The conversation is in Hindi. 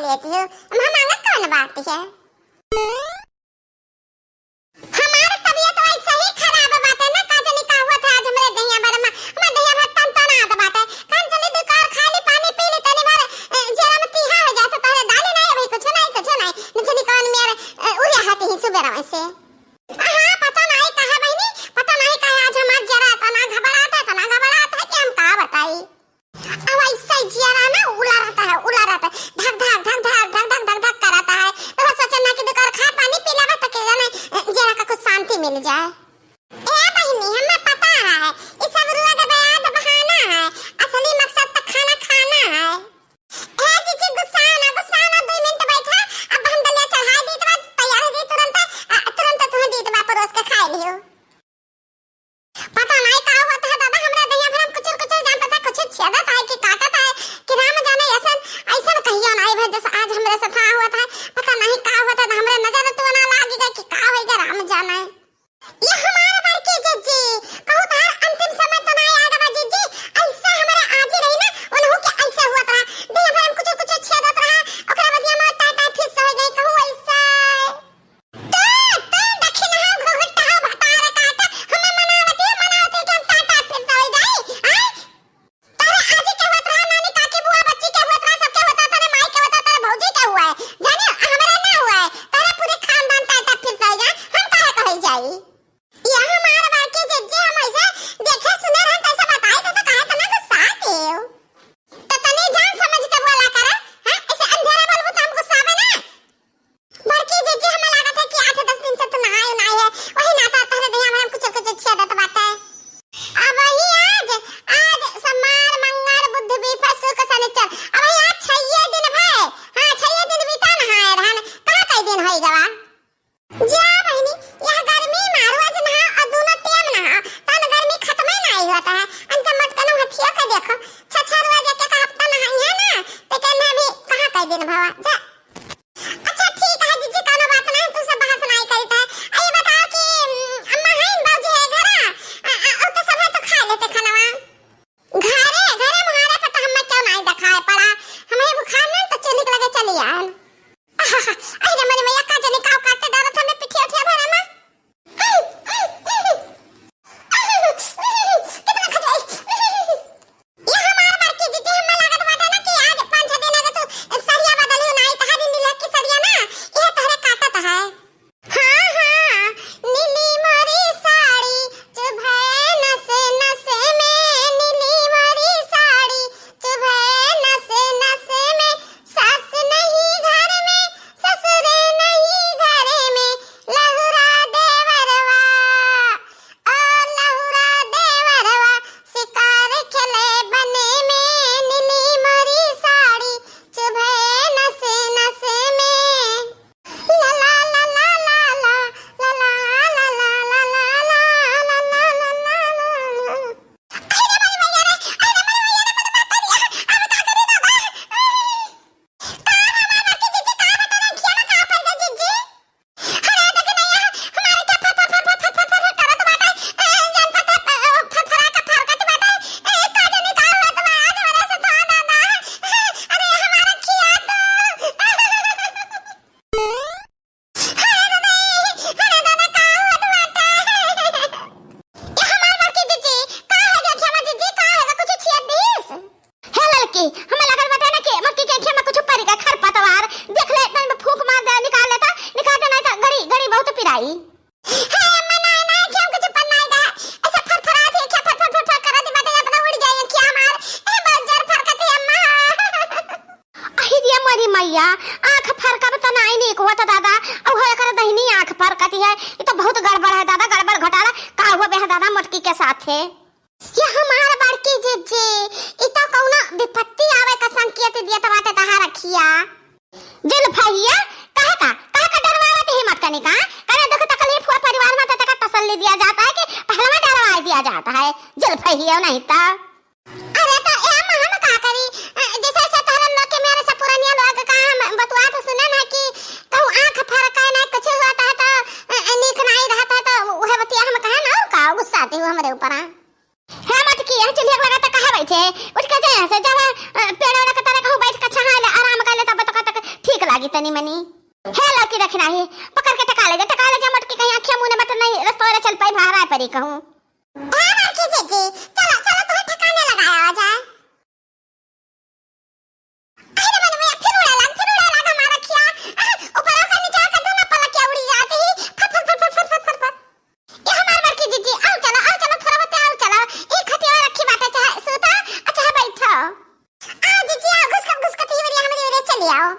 लेती हूँ। हम मांगा कौन बात है? हमारा तबीयत ऐसा ही खराब बात है ना, का जाने का हुआ था आज हमरे दहिया भर में। हम दहिया भर तन तन आत बात है। कान चले दुकान खाली पानी पी ले तने भर जरा में तीहा हो जाता तोरे दाले नहीं भाई, कुछ नहीं न जाने कौन मेरे उड़े हाथी ही सुबह से। हां पता नहीं कहा बहनी, पता नहीं कहा आज हमार जरा तना घबराता है कि हम का बताई। अब ऐसा जरा ना उड़ा रहता है धक धक कराता है। तो सोचा ना कि दुकान खा पानी पी लेवा तो के जाने जरा का कुछ शांति मिल जाए। ए बहनी हमें पता है इस सब रुआ का बयान बहाना है, असली मकसद तो खाना खाना है। ए जीजी गुस्सा ना 2 मिनट बैठा, अब हम दलिया चढ़ा दी तो तैयार हो गई तुरंत तुम दी तो परोस के खा लियो। पता नहीं का हुआ था दादा हमरा दहिया भरम कुछ जान पता कुछ छेदत है कि काटत है कि राम जाने ऐसा कहियो ना भाई जैसे आज हमरे साथ हुआ था। पता नहीं का हुआ था हमरे नजर तो ना लागेगा कि का होएगा राम जाने। ये हमारा बार के जीजी कहू था अंतिम समय तो नहीं आएगा बा जीजी, ऐसा हमारा आज ही रही ना उन्हों के ऐसा हुआ था दहिया भरम कुछ छेदत रहा ओकरा बदिया में टाटा फिर हो गई कहू ऐसा। तो दक्षिण हां घुघुट हां बता रे काटा हमें मनावती कि हम टाटा फिर हो जाई। हां तारे आज के होत रहा नानी काकी बुआ बच्ची के होत रहा सबके होता तारे माई के होता तारे भौजी के हुआ है जाने हमरा ना हुआ है। तारे पूरे खानदान टाटा फिर हो जाए हम तारे कह जाई। ये हमारा बाकी जज्जे हम ऐसे देखे सुने रहन कैसे बताए तो कहा था ना गुस्सा आते तो तने जान समझ के बोला करा। हां ऐसे अंधेरा बोलबो तो हम गुस्सा आवे ना। बाकी जज्जे हमें लागत है कि 8-10 दिन से तो ना है वही नाता तारे दहिया में कुछ छेदत बात है। अब वही आज सोमवार मंगल बुध बीफा शुक्र शनिचर अब वही आज 6 दिन भाई। हां 6 दिन बीता ना है रहन कहां कई दिन होई गवा जा बहनी। यह गर्मी मारवाज ना और दोनों टेम ना तन गर्मी खत्म ही नहीं होता है। अंत मत कनो हथिया का देखो 6 रोज के हफ्ता ना है ना तो कहना भी कहां कई दिन भवा जा। अच्छा ठीक है जीजी कोनो बात नहीं तू सब बहस नहीं करता है। ये बताओ कि अम्मा है बाबूजी है घर और तो सब है तो खा लेते खाना घरे मुहारे पर तो हमें क्यों नहीं दिखाए पड़ा हमें बुखार ना तो चलिक लगे चली आन। अरे मन में यक्का जने काव काटे डरत हमें पिठिया उठिया भरा में कितना खजाई। ये हमार बार की जीजी हमें लागत बाटे ना कि आज 5-6 दिन आगे तो सरिया बदली नहीं तहा दिन दिला की सरिया ना ये तहरे काटत है। हां नीली मारी साड़ी चुभे नसे नसे में नीली मारी साड़ी चुभे नसे नसे में सास नहीं घर में ससुर नहीं घर में लहुरा देवरवा ओ लहुरा देवरवा शिकार खेले बने में नीली मारी साड़ी चुभे नसे नसे में ला ला ला ला ला ला ला ला ला ला ला ला ला ला ला ला। मैया आंख फरका तो नहीं निक हुआ था दादा अब होया कर दहिनी आंख फरकती है। ये तो बहुत गड़बड़ है दादा, गड़बड़ घोटाला का हुआ बे दादा मोटकी के साथ है। ये हमारा बड़की जीजी ई तो कौनो विपत्ति आवे का संकेत दिया तो बाटे कहां रखिया जल भैया कहा का डरवावे ते हिम्मत कनी का करे देखो तकलीफ हुआ परिवार में तो तक तसल्ली दिया जाता है कि पहलवा डरवा दिया जाता है जल भैया नहीं था। अरे तो ए हम का करी जैसे से तहरन लोग के मेरे से पुरानिया लोग का हम बतवा तो सुने ना कि कहूं आंख फरका ना कुछ होता है तो नीक नहीं रहता तो वह बतिया हम कहा ना का गुस्सा आती हुआ हमारे ऊपर है मत की है चलिए लगा तो कहा बैठे उठ के जाए से जब पेड़ वाला के तरह कहूं बैठ के छहा ले आराम कर ले तब तक लागी तनी मनी। हे लड़की रखना है पकड़ के टका ले जा मटके कहीं आंखें मुंह ने मत नहीं रास्ता चल पाई भारा परी कहूं। हां लड़की जीजी चलो चलो तुम्हें ठिकाने लगाया आ जाए। अरे मन में फिर उड़ा लगा मारा किया ऊपर का नीचे का दोनों पलक उड़ी जाती ही फट ये हमार लड़की जीजी आओ चलो थोड़ा बहुत आओ चलो एक खटिया रखी बाटे चाहे सूता अच्छा बैठो आओ जीजी आओ घुस का तीवरी हमारी ओर चली आओ।